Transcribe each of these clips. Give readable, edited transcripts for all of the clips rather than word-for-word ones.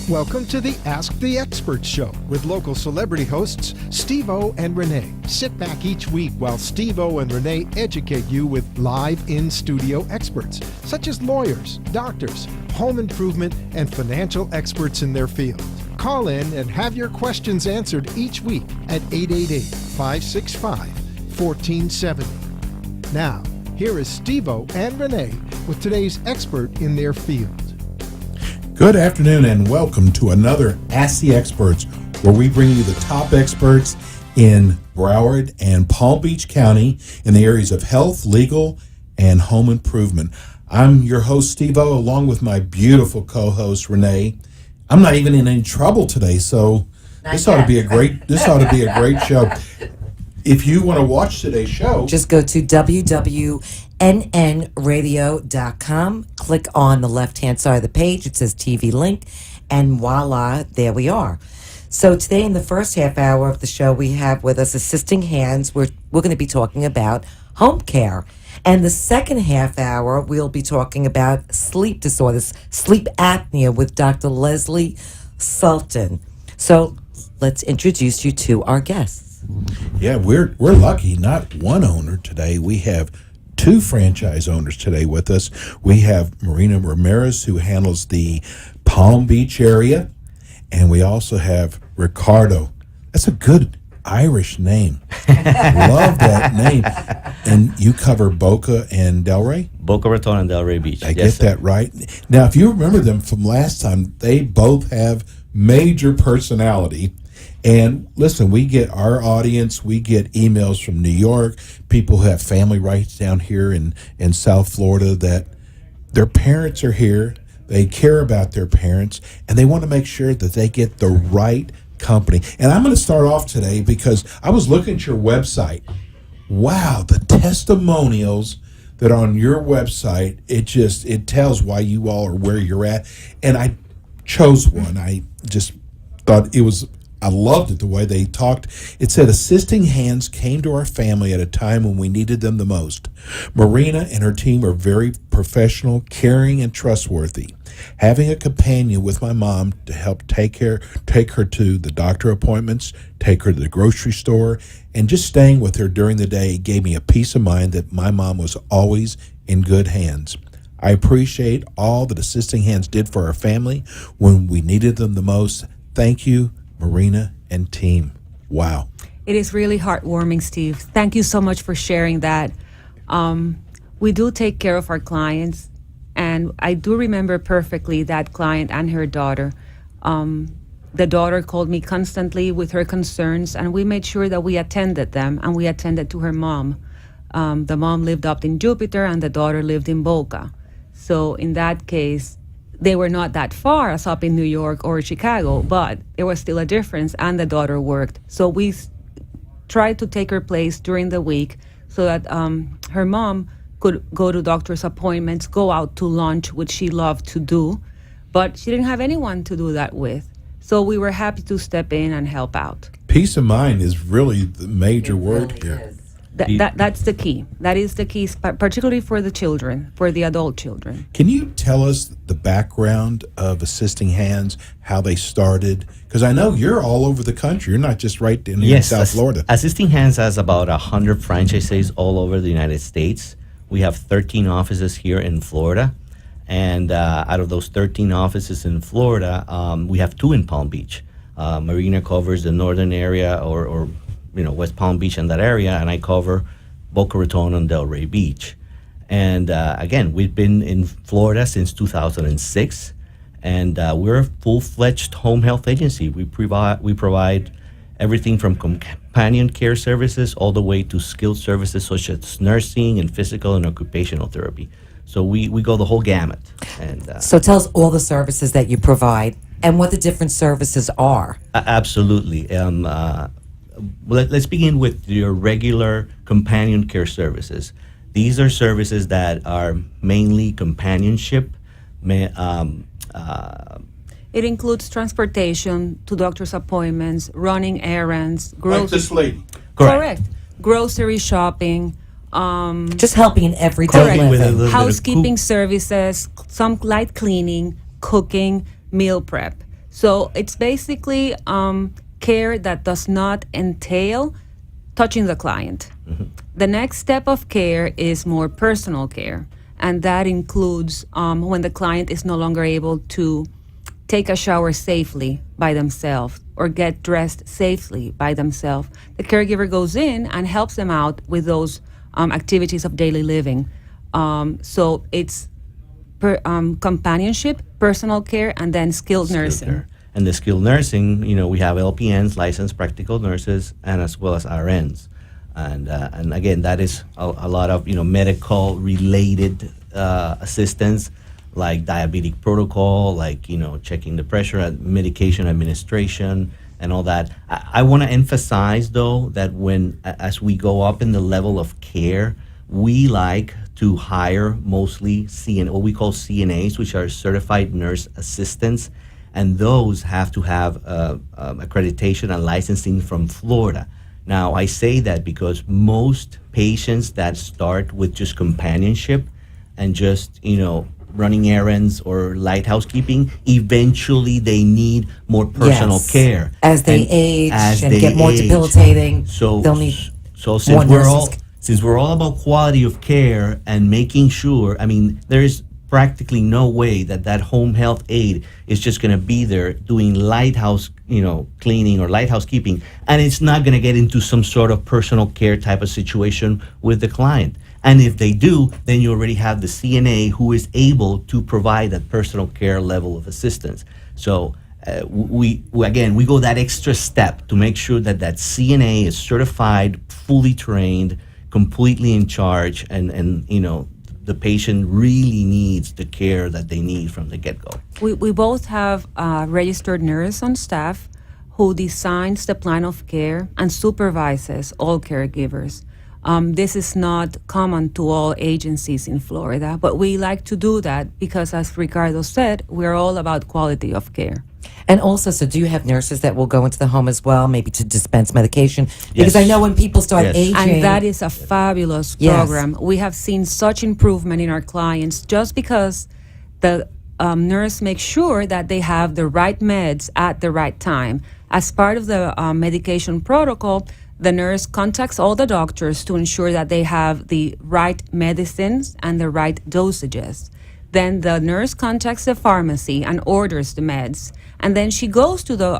Welcome to the Ask the Experts show with local celebrity hosts Steve-O and Renee. Sit back each week while Steve-O and Renee educate you with live in-studio experts, such as lawyers, doctors, home improvement, and financial experts in their field. Call in and have your questions answered each week at 888-565-1470. Now, here is Steve-O and Renee with today's expert in their field. Good afternoon and welcome to another Ask the Experts, where we bring you the top experts in Broward and Palm Beach County in the areas of health, legal, and home improvement. I'm your host, Steve-O, along with my beautiful co-host, Renee. I'm not even in any trouble today, so this ought to be a great show. If you want to watch today's show, just go to www.nnradio.com, click on the left-hand side of the page. It says TV link, and voila, there we are. So today in the first half hour of the show, we have with us Assisting Hands. We're going to be talking about home care. And the second half hour, we'll be talking about sleep disorders, sleep apnea with Dr. Leslie Sultan. So let's introduce you to our guests. Yeah, we're lucky. Not one owner today. We have two franchise owners today with us. We have Marina Ramirez, who handles the Palm Beach area, and we also have Ricardo. That's a good Irish name. Love that name. And you cover Boca and Delray? Boca Raton and Delray Beach. I get that right. Now, if you remember them from last time, they both have major personality. And listen, we get our audience, we get emails from New York, people who have family rights down here in South Florida that their parents are here, they care about their parents, and they want to make sure that they get the right company. And I'm going to start off today because I was looking at your website. Wow, the testimonials that are on your website, it tells why you all are where you're at. And I chose one. I just thought I loved it, the way they talked. It said, assisting hands came to our family at a time when we needed them the most. Marina and her team are very professional, caring, and trustworthy. Having a companion with my mom to help take her to the doctor appointments, take her to the grocery store, and just staying with her during the day gave me a peace of mind that my mom was always in good hands. I appreciate all that Assisting Hands did for our family when we needed them the most. Thank you, Marina and team. Wow. It is really heartwarming, Steve. Thank you so much for sharing that. We do take care of our clients, and I do remember perfectly that client and her daughter. The daughter called me constantly with her concerns, and we made sure that we attended them, and we attended to her mom. The mom lived up in Jupiter, and the daughter lived in Boca. So in that case, they were not that far as up in New York or Chicago, but there was still a difference, and the daughter worked. So we tried to take her place during the week so that her mom could go to doctor's appointments, go out to lunch, which she loved to do, but she didn't have anyone to do that with. So we were happy to step in and help out. Peace of mind is really the major word here. That's the key. That is the key, particularly for the children, for the adult children. Can you tell us the background of Assisting Hands, how they started? Because I know you're all over the country. You're not just right in South Florida. Assisting Hands has about 100 franchises all over the United States. We have 13 offices here in Florida. And out of those 13 offices in Florida, we have 2 in Palm Beach. Marina covers the northern area or West Palm Beach and that area, and I cover Boca Raton and Delray Beach. And again, we've been in Florida since 2006, and we're a full-fledged home health agency. We provide everything from companion care services all the way to skilled services such as nursing and physical and occupational therapy. So we go the whole gamut. And so tell us all the services that you provide and what the different services are. Absolutely. Let's begin with your regular companion care services. These are services that are mainly companionship. It includes transportation to doctor's appointments, running errands, Like this lady. Correct. Grocery shopping, Just helping in everyday correct. living. Housekeeping services, some light cleaning, cooking, meal prep. So it's basically care that does not entail touching the client. The next step of care is more personal care, and that includes when the client is no longer able to take a shower safely by themselves or get dressed safely by themselves. The caregiver goes in and helps them out with those activities of daily living. So it's companionship, personal care, and then skilled nursing. Skilled care. And the skilled nursing, we have LPNs, licensed practical nurses, and as well as RNs. And again, that is a lot of medical related assistance, like diabetic protocol, like checking the pressure, medication administration, and all that. I want to emphasize though that as we go up in the level of care, we like to hire mostly what we call CNAs, which are certified nurse assistants, and those have to have accreditation and licensing from Florida. Now, I say that because most patients that start with just companionship and just, running errands or light housekeeping, eventually they need more personal Yes. care. As they And age as and they get more age. debilitating, So, they'll need so more since we're all about quality of care and making sure, there's practically no way that home health aide is just going to be there doing lighthouse, cleaning or lighthouse keeping, and it's not going to get into some sort of personal care type of situation with the client. And if they do, then you already have the CNA who is able to provide that personal care level of assistance. So we go that extra step to make sure that CNA is certified, fully trained, completely in charge, and the patient really needs the care that they need from the get-go. We both have a registered nurse on staff who designs the plan of care and supervises all caregivers. This is not common to all agencies in Florida, but we like to do that because, as Ricardo said, we're all about quality of care. And also, so do you have nurses that will go into the home as well, maybe to dispense medication? Because Yes. I know when people start Yes. aging, And that is a fabulous Yes. program. We have seen such improvement in our clients just because the nurse makes sure that they have the right meds at the right time. As part of the medication protocol, the nurse contacts all the doctors to ensure that they have the right medicines and the right dosages. Then the nurse contacts the pharmacy and orders the meds. And then she goes to the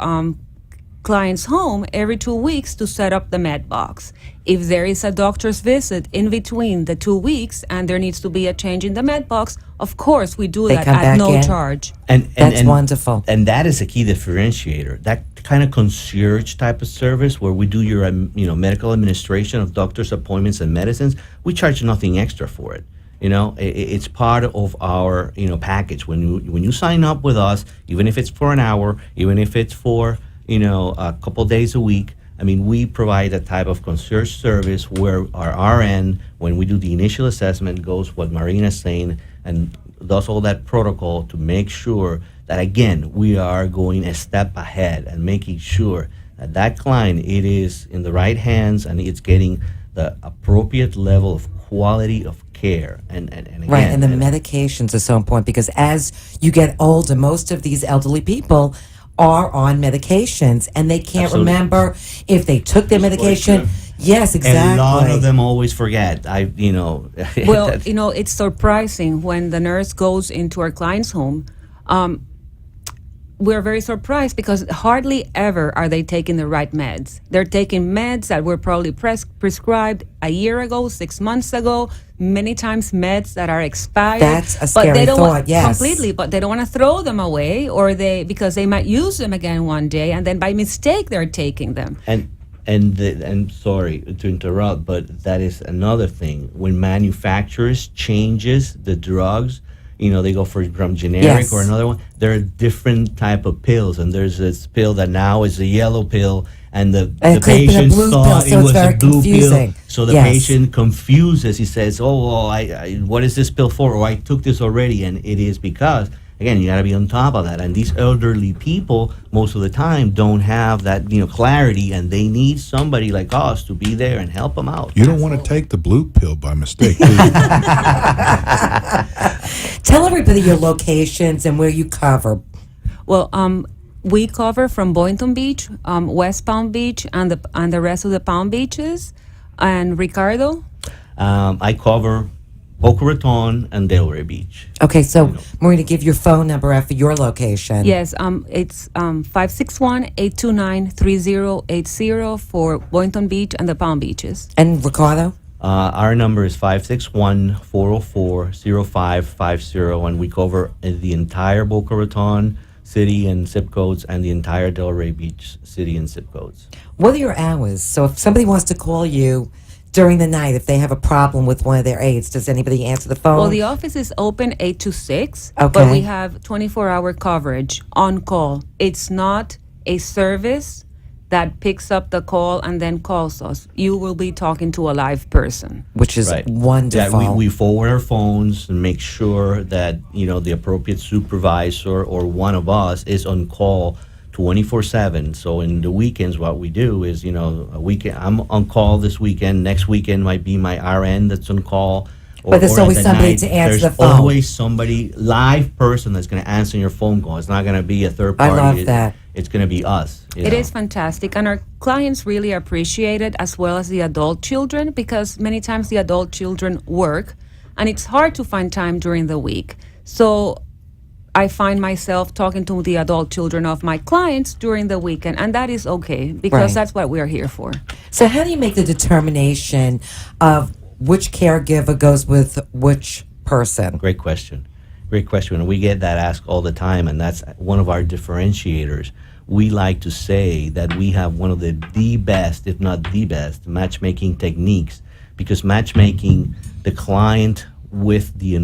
client's home every 2 weeks to set up the med box. If there is a doctor's visit in between the 2 weeks and there needs to be a change in the med box, of course we do They that come at back no in. charge. That's wonderful. And that is a key differentiator. That kind of concierge type of service where we do your medical administration of doctor's appointments and medicines, we charge nothing extra for it. It's part of our package. When you sign up with us, even if it's for an hour, even if it's for a couple days a week, we provide a type of concierge service where our RN, when we do the initial assessment, goes what Marina's saying and does all that protocol to make sure that, again, we are going a step ahead and making sure that client, it is in the right hands and it's getting the appropriate level of quality of care. And again, Right, and the medications are so important because as you get older, most of these elderly people are on medications and they can't Absolutely. remember if they took their medication. Yes, exactly. And a lot of them always forget. Well, it's surprising when the nurse goes into our client's home. We're very surprised because hardly ever are they taking the right meds. They're taking meds that were probably prescribed a year ago, 6 months ago, many times meds that are expired. That's a but scary they don't thought, yes. Completely, but they don't want to throw them away because they might use them again one day and then by mistake they're taking them. And sorry to interrupt, but that is another thing. When manufacturers changes the drugs, they go from generic Yes. or another one. There are different type of pills, and there's this pill that now is a yellow pill, and the And it could have been a patient blue thought pill, it so it's was very a blue confusing. pill. So the Yes. patient confuses. He says, "Oh, I what is this pill for?" Or I took this already, and it is because. Again, you got to be on top of that. And these elderly people, most of the time, don't have that clarity, and they need somebody like us to be there and help them out. You don't want to take the blue pill by mistake, do you? Tell everybody your locations and where you cover. Well, We cover from Boynton Beach, West Palm Beach, and the rest of the Palm Beaches. And Ricardo? I cover Boca Raton and Delray Beach. Okay, so Marina, give your phone number out for your location. Yes, it's 561-829-3080 for Boynton Beach and the Palm Beaches. And Ricardo? Our number is 561-404-0550, and we cover the entire Boca Raton city and zip codes and the entire Delray Beach city and zip codes. What are your hours? So if somebody wants to call you during the night, if they have a problem with one of their aides, does anybody answer the phone? Well, the office is open 8 to 6, Okay. but we have 24-hour coverage on call. It's not a service that picks up the call and then calls us. You will be talking to a live person. Which is Right. wonderful. Yeah, we forward our phones and make sure that the appropriate supervisor or one of us is on call 24/7. So in the weekends, what we do is a weekend I'm on call this weekend. Next weekend might be my RN that's on call. But there's or always at the somebody night, to answer there's the phone. always somebody live person that's going to answer your phone call. It's not going to be a third I party. love that. It's going to be us. It is fantastic, and our clients really appreciate it, as well as the adult children, because many times the adult children work, and it's hard to find time during the week. So I find myself talking to the adult children of my clients during the weekend, and that is okay, because Right. that's what we are here for. So how do you make the determination of which caregiver goes with which person? Great question. Great question. And we get that asked all the time, and that's one of our differentiators. We like to say that we have one of the best, if not the best, matchmaking techniques, because matchmaking the client with the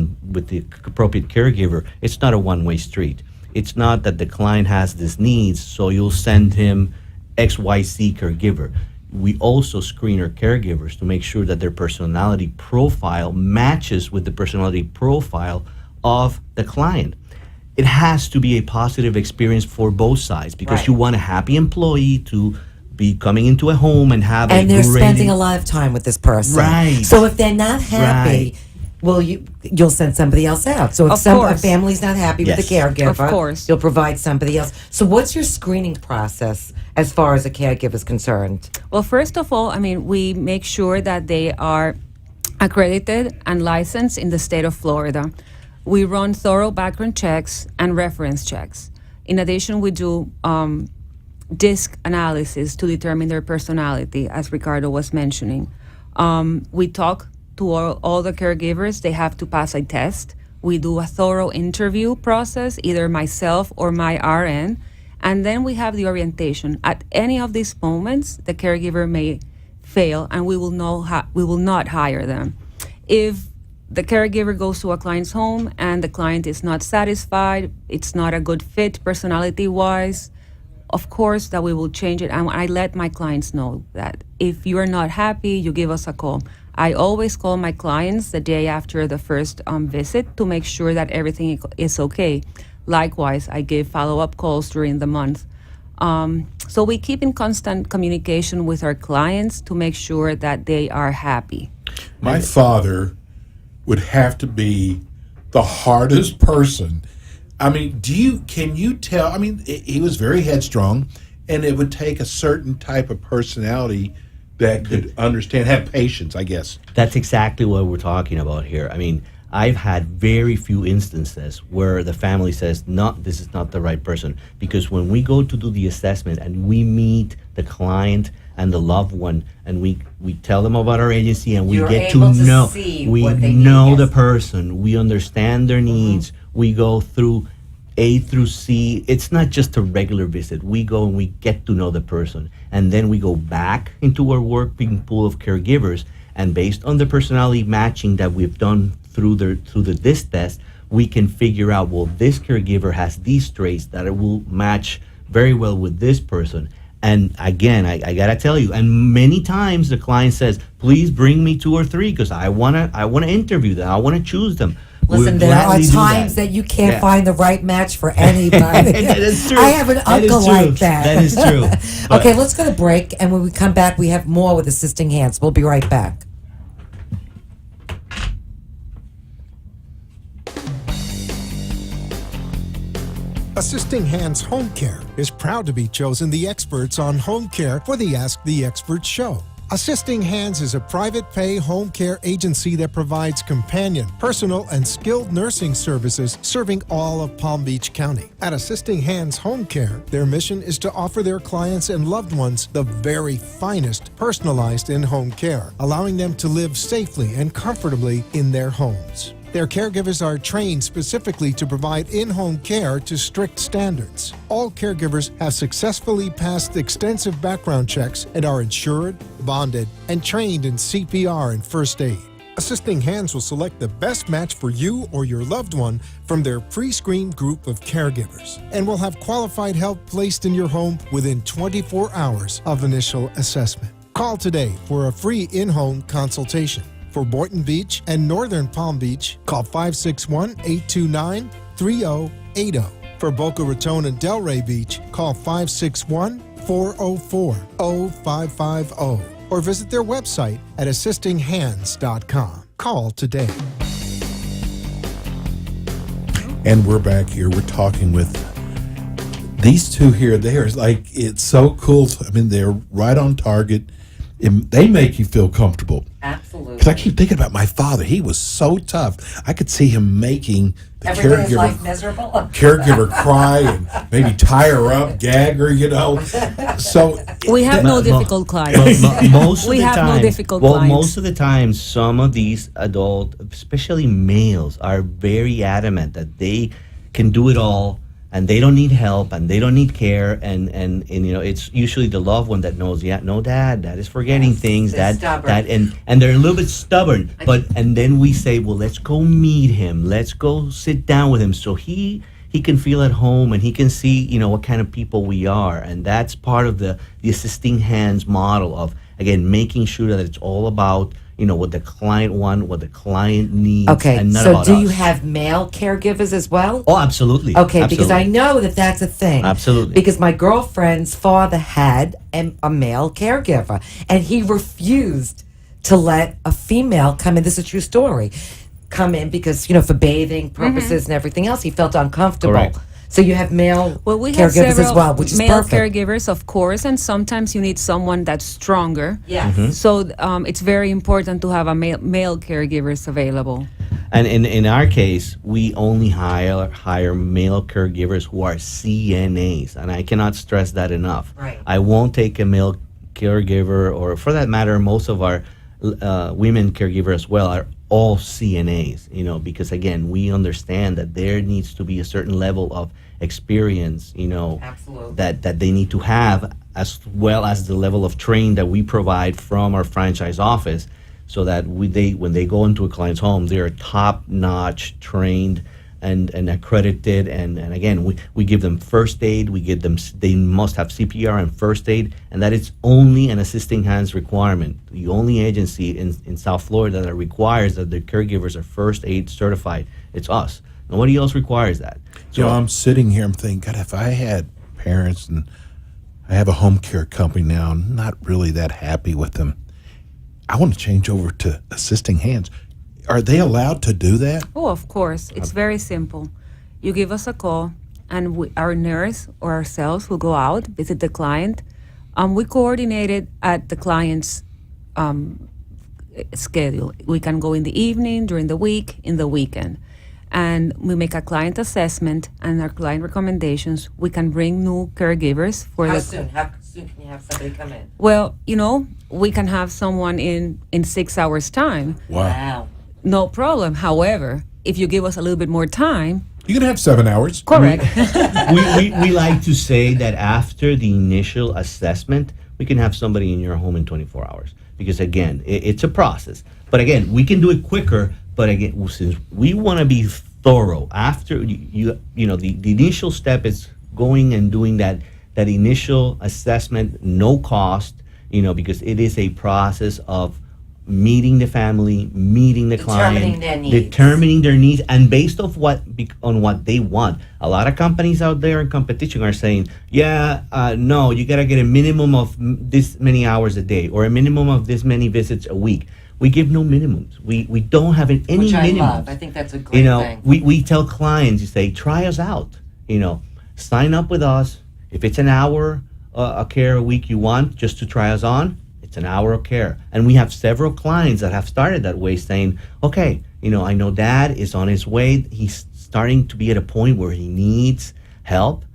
appropriate caregiver, it's not a one-way street. It's not that the client has these needs, so you'll send him XYZ caregiver. We also screen our caregivers to make sure that their personality profile matches with the personality profile of the client. It has to be a positive experience for both sides, because Right. you want a happy employee to be coming into a home and have And a they're great spending a lot of time with this person. Right. So if they're not happy, Right. well, you'll send somebody else out. So if Of a course. family's not happy with the Yes. caregiver, Of course. you'll provide somebody else. So what's your screening process as far as a caregiver is concerned? Well, first of all, we make sure that they are accredited and licensed in the state of Florida. We run thorough background checks and reference checks. In addition, we do DISC analysis to determine their personality, as Ricardo was mentioning. We talk to all the caregivers. They have to pass a test. We do a thorough interview process, either myself or my RN, and then we have the orientation. At any of these moments, the caregiver may fail, and we will not hire them. If the caregiver goes to a client's home and the client is not satisfied, it's not a good fit personality-wise, of course that we will change it. And I let my clients know that if you are not happy, you give us a call. I always call my clients the day after the first visit to make sure that everything is okay. Likewise, I give follow-up calls during the month. So we keep in constant communication with our clients to make sure that they are happy. My father would have to be the hardest person. I mean, can you tell? I mean, he was very headstrong, and it would take a certain type of personality that could understand, have patience, I guess. That's exactly what we're talking about here. I mean, I've had very few instances where the family says, "No, this is not the right person," because when we go to do the assessment and we meet the client and the loved one, and we tell them about our agency, and we You're get able to to know, see we what they know need, the yes. person, we understand their needs, we go through A through C. It's not just a regular visit. We go and we get to know the person, and then we go back into our working pool of caregivers, and based on the personality matching that we've done through the DISC test, we can figure out, well, this caregiver has these traits that it will match very well with this person. And again, I gotta tell you, and many times the client says, "Please bring me 2 or 3 because I wanna interview them. I wanna choose them." Listen, We'll there are gladly do times that you can't Yeah. find the right match for anybody. That is true. I have an That is uncle true. like that. That is true. But- Okay, let's go to break, and when we come back, we have more with Assisting Hands. We'll be right back. Assisting Hands Home Care is proud to be chosen the experts on home care for the Ask the Expert show. Assisting Hands is a private pay home care agency that provides companion, personal, and skilled nursing services serving all of Palm Beach County. At Assisting Hands Home Care, their mission is to offer their clients and loved ones the very finest personalized in-home care, allowing them to live safely and comfortably in their homes. Their caregivers are trained specifically to provide in-home care to strict standards. All caregivers have successfully passed extensive background checks and are insured, bonded, and trained in CPR and first aid. Assisting Hands will select the best match for you or your loved one from their pre-screened group of caregivers and will have qualified help placed in your home within 24 hours of initial assessment. Call today for a free in-home consultation. For Boynton Beach and Northern Palm Beach, call 561-829-3080. For Boca Raton and Delray Beach, call 561-404-0550 or visit their website at assistinghands.com. Call today. And we're back here. We're talking with these two here. It's so cool. I mean, they're right on target. They make you feel comfortable. Absolutely. Because I keep thinking about my father. He was so tough. I could see him making the Every day is life miserable. caregiver cry and maybe tie her up, gag her, So We have no difficult clients. Most of We the have no time, difficult well, clients. most of the time, some of these adult, especially males, are very adamant that they can do it all, and they don't need help, and they don't need care, and it's usually the loved one that knows. Yeah, no, dad is forgetting things. They're That stubborn. and they're a little bit stubborn. And then we say, well, let's go meet him. Let's go sit down with him, so he can feel at home, and he can see what kind of people we are, and that's part of the Assisting Hands model of, again, making sure that it's all about what the client wants, what the client needs. Okay, and not so about do us. you have male caregivers as well? Oh, absolutely. Okay, because I Absolutely. know that that's a thing. Absolutely. Because my girlfriend's father had a male caregiver, and he refused to let a female come in. This is a true story. Come in because, for bathing purposes and everything else, he felt uncomfortable. Correct. So you have male Well, we have caregivers several as well, which is male perfect. caregivers, of course, and sometimes you need someone that's stronger. Yes. So it's very important to have a male caregivers available. And in our case, we only hire male caregivers who are CNAs, and I cannot stress that enough. Right. I won't take a male caregiver, or for that matter, most of our women caregivers as well are all CNAs, because again, we understand that there needs to be a certain level of experience, Absolutely. that they need to have, as well as the level of training that we provide from our franchise office, so that when they go into a client's home, they're top-notch trained and accredited, and again, we give them first aid, they must have CPR and first aid, and that is only an Assisting Hands requirement. The only agency in South Florida that requires that their caregivers are first aid certified, it's us. Nobody else requires that. So I'm sitting here, I'm thinking, God, if I had parents, and I have a home care company now, I'm not really that happy with them. I want to change over to Assisting Hands. Are they allowed to do that? Oh, of course. It's very simple. You give us a call, and our nurse or ourselves will go out, visit the client. We coordinate it at the client's schedule. We can go in the evening, during the week, in the weekend. And we make a client assessment and our client recommendations. We can bring new caregivers for How the soon? How soon can you have somebody come in? Well, we can have someone in 6 hours' time. Wow. No problem. However, if you give us a little bit more time, You can have 7 hours. correct. we like to say that after the initial assessment, we can have somebody in your home in 24 hours. Because again, it's a process. But again, we can do it quicker. But again, since we want to be thorough, after the initial step is going and doing that initial assessment, no cost, because it is a process of meeting the family, meeting the client, determining their needs, and based on what they want. A lot of companies out there in competition are saying, no, you gotta get a minimum of this many hours a day or a minimum of this many visits a week. We give no minimums. We don't have any Which I minimums. love. I think that's a great thing. We tell clients, you say, try us out. sign up with us. If it's an hour a care a week you want just to try us on, it's an hour of care. And we have several clients that have started that way, saying, okay, I know dad is on his way. He's starting to be at a point where he needs help.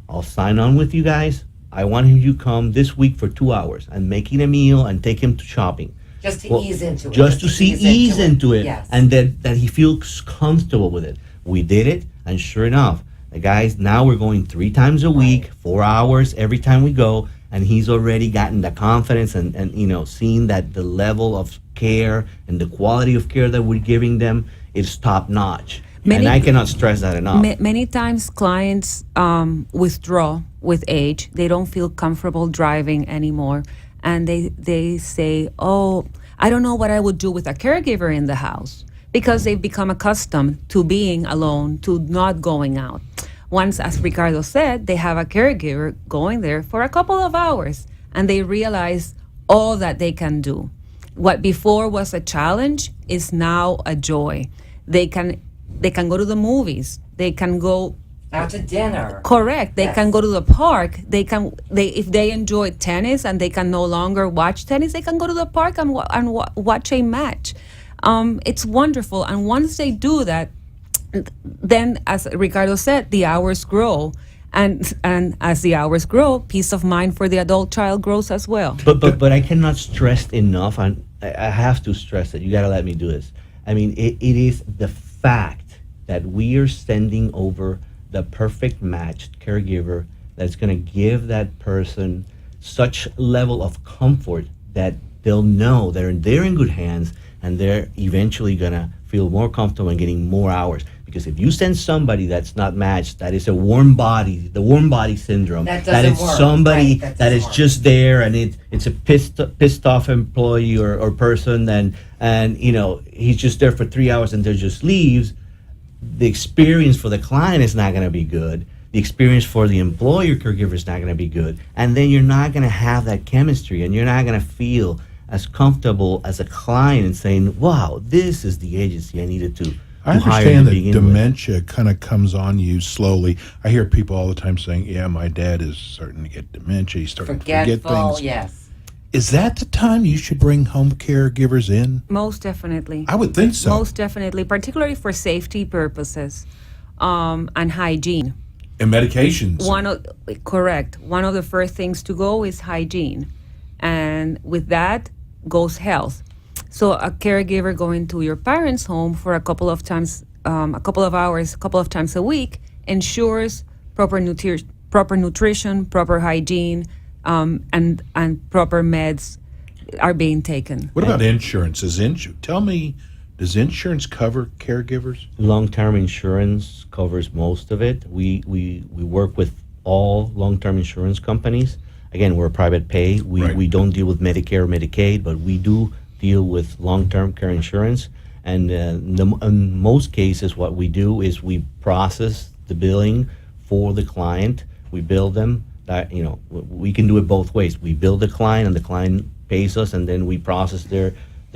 I'll sign on with you guys. I want him to come this week for 2 hours and making a meal and take him to shopping. Just to ease into it. Just to ease into it. Yes. And that he feels comfortable with it. We did it, and sure enough, the guys, now we're going 3 times a week, 4 hours every time we go, and he's already gotten the confidence and seeing that the level of care and the quality of care that we're giving them is top notch. And I cannot stress that enough. Many times clients withdraw with age. They don't feel comfortable driving anymore. And they say, oh, I don't know what I would do with a caregiver in the house, because they've become accustomed to being alone, to not going out. Once, as Ricardo said, they have a caregiver going there for a couple of hours, and they realize all that they can do. What before was a challenge is now a joy. They can go to the movies. They can go out to dinner. Correct. They Yes. can go to the park. If they enjoy tennis and they can no longer watch tennis, they can go to the park and watch a match. It's wonderful. And once they do that, then, as Ricardo said, the hours grow. And as the hours grow, peace of mind for the adult child grows as well. But I cannot stress enough, and I have to stress it. You got to let me do this. I mean, it is the fact that we are sending over the perfect matched caregiver that's going to give that person such level of comfort that they'll know they're in good hands, and they're eventually going to feel more comfortable and getting more hours. Because if you send somebody that's not matched, that is a warm body, the warm body syndrome. That is work, somebody right? That that doesn't is work. just there, and it's a pissed off employee or person, and he's just there for 3 hours and then just leaves. The experience for the client is not going to be good. The experience for the employer caregiver is not going to be good. And then you're not going to have that chemistry, and you're not going to feel as comfortable as a client in saying, wow, this is the agency I needed to I hire to understand that begin with. dementia kind of comes on you slowly. I hear people all the time saying, yeah, my dad is starting to get dementia. He's starting to forget Forgetful, things. yes. Is that the time you should bring home caregivers in? Most definitely. I would think so. Most definitely, particularly for safety purposes and hygiene. And medications. Correct. One of the first things to go is hygiene. And with that goes health. So a caregiver going to your parents' home for a couple of times, a couple of hours, a couple of times a week ensures proper nutrition, proper hygiene, and proper meds are being taken. What about insurance? Tell me, does insurance cover caregivers? Long-term insurance covers most of it. We work with all long-term insurance companies. Again, we're a private pay. Right. We don't deal with Medicare or Medicaid, but we do deal with long-term care insurance. And in most cases, what we do is we process the billing for the client. We bill them. We can do it both ways. We bill the client, and the client pays us, and then we process their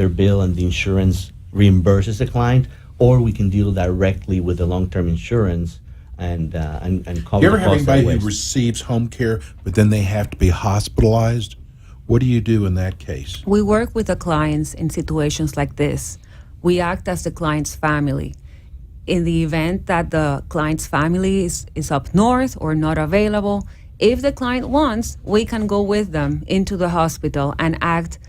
bill, and the insurance reimburses the client. Or we can deal directly with the long-term insurance and cover You ever the have cost that anybody way. who receives home care, but then they have to be hospitalized? What do you do in that case? We work with the clients in situations like this. We act as the client's family. In the event that the client's family is up north or not available, if the client wants, we can go with them into the hospital and act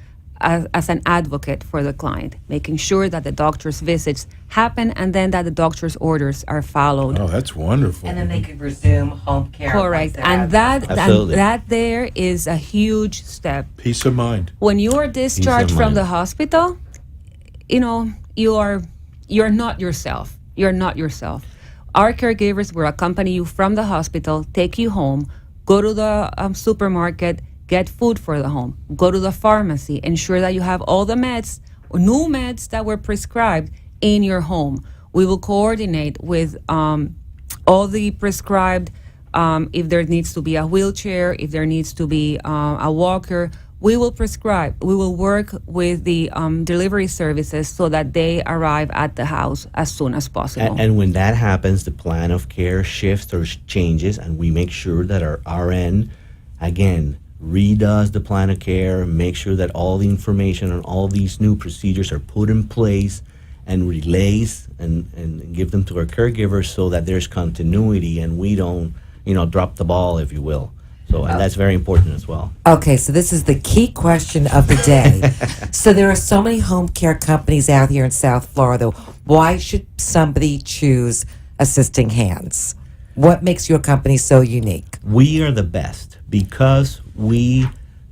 as an advocate for the client, making sure that the doctor's visits happen and then that the doctor's orders are followed. Oh, that's wonderful. And then they could resume home care. Correct. once they And have Absolutely. that there is a huge step. Peace of mind. When you are discharged of from mind. the hospital, you're not yourself. You're not yourself. Our caregivers will accompany you from the hospital, take you home, go to the supermarket, get food for the home, go to the pharmacy, ensure that you have all the meds, new meds that were prescribed in your home. We will coordinate with all the prescribed, if there needs to be a wheelchair, if there needs to be a walker, we will prescribe, we will work with the delivery services so that they arrive at the house as soon as possible. And when that happens, the plan of care shifts or changes, and we make sure that our RN, again, redoes the plan of care, make sure that all the information on all these new procedures are put in place and relays and give them to our caregivers so that there's continuity and we don't, drop the ball, if you will. So, and that's very important as well. Okay, so this is the key question of the day. So there are so many home care companies out here in South Florida. Why should somebody choose Assisting Hands? What makes your company so unique? We are the best because we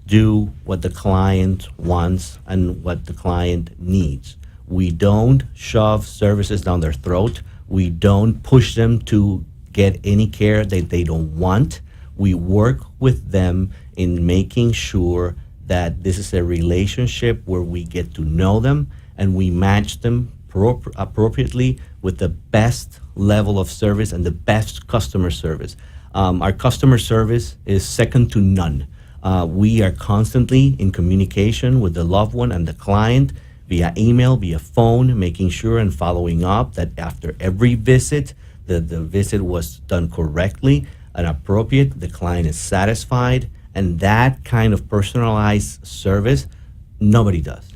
do what the client wants and what the client needs. We don't shove services down their throat. We don't push them to get any care that they don't want. We work with them in making sure that this is a relationship where we get to know them and we match them appropriately with the best level of service and the best customer service. Our customer service is second to none. We are constantly in communication with the loved one and the client via email, via phone, making sure and following up that after every visit, the visit was done correctly and appropriate, the client is satisfied, and that kind of personalized service, nobody does.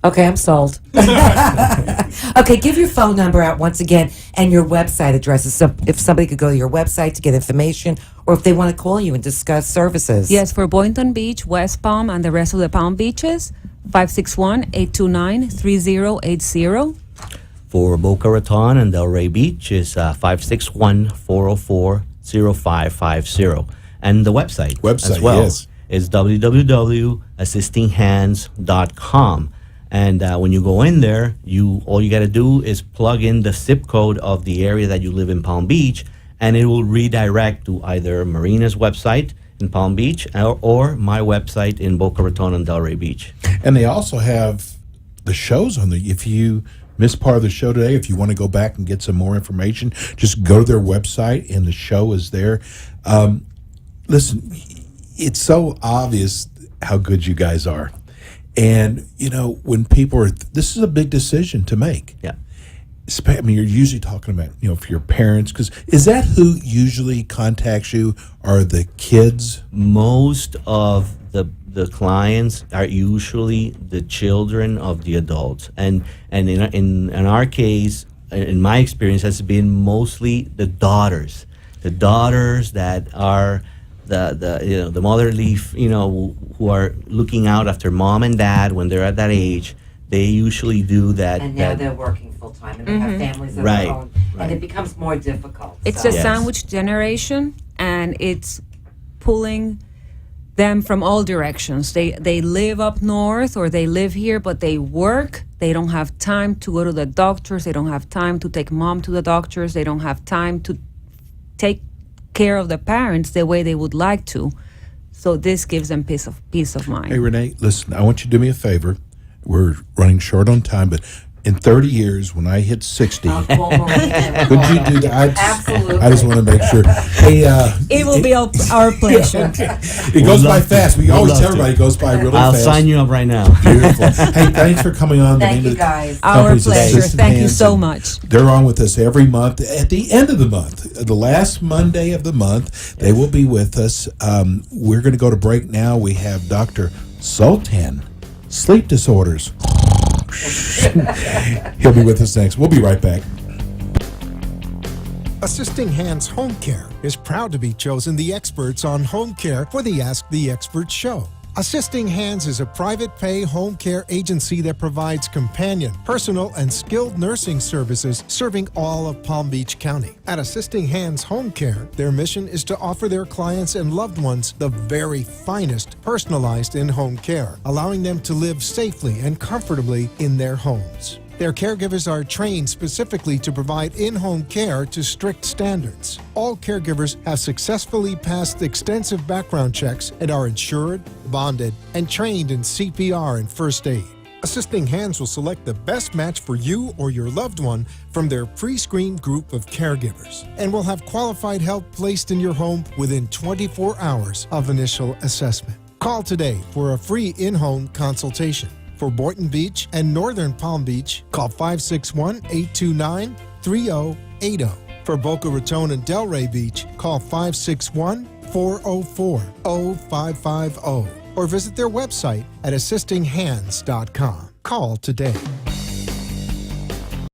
Okay, I'm sold. Okay, give your phone number out once again and your website addresses. So if somebody could go to your website to get information, or if they want to call you and discuss services. Yes, for Boynton Beach, West Palm, and the rest of the Palm Beaches, 561-829-3080. For Boca Raton and Delray Beach is 561-404-0550. And the website as well yes. is www.assistinghands.com. And when you go in there, all you got to do is plug in the zip code of the area that you live in Palm Beach, and it will redirect to either Marina's website in Palm Beach or my website in Boca Raton and Delray Beach. And they also have the shows on there. If you missed part of the show today, if you want to go back and get some more information, just go to their website and the show is there. Listen, it's so obvious how good you guys are. And, when people this is a big decision to make. Yeah. I mean, you're usually talking about, for your parents, because is that who usually contacts you, are the kids? Most of the clients are usually the children of the adults, and in our case, in my experience, has been mostly the daughters that are the motherly, who are looking out after mom and dad when they're at that age. They usually do that. And now they're working full time and they have families of Right, their own, right. and it becomes more difficult. It's so. a Yes. sandwich generation, and it's pulling them from all directions. They live up north or they live here, but they work. They don't have time to go to the doctors. They don't have time to take mom to the doctors. They don't have time to take care of the parents the way they would like to. So this gives them peace of mind. Hey, Renee, listen, I want you to do me a favor. We're running short on time, but in 30 years, when I hit 60, I'll call Maureen. could you do that? Absolutely. I just want to make sure. Hey, It will be our pleasure. it goes by love to. fast. We We'd always love tell to. everybody it goes by really I'll fast. sign you up right now. Beautiful. Hey, thanks for coming on. The Thank name you, of the guys. Our company's pleasure. Assistant Thank you Hands, so and much. They're on with us every month. At the end of the month, the last Monday of the month, they will be with us. We're going to go to break now. We have Dr. Sultan, sleep disorders. He'll be with us next. We'll be right back. Assisting Hands Home Care is proud to be chosen the experts on home care for the Ask the Experts show. Assisting Hands is a private pay home care agency that provides companion, personal, and skilled nursing services serving all of Palm Beach County. At Assisting Hands Home Care, their mission is to offer their clients and loved ones the very finest personalized in-home care, allowing them to live safely and comfortably in their homes. Their caregivers are trained specifically to provide in-home care to strict standards. All caregivers have successfully passed extensive background checks and are insured, bonded, and trained in CPR and first aid. Assisting Hands will select the best match for you or your loved one from their pre-screened group of caregivers and will have qualified help placed in your home within 24 hours of initial assessment. Call today for a free in-home consultation. For Boynton Beach and Northern Palm Beach, call 561-829-3080. For Boca Raton and Delray Beach, call 561-404-0550 or visit their website at assistinghands.com. Call today.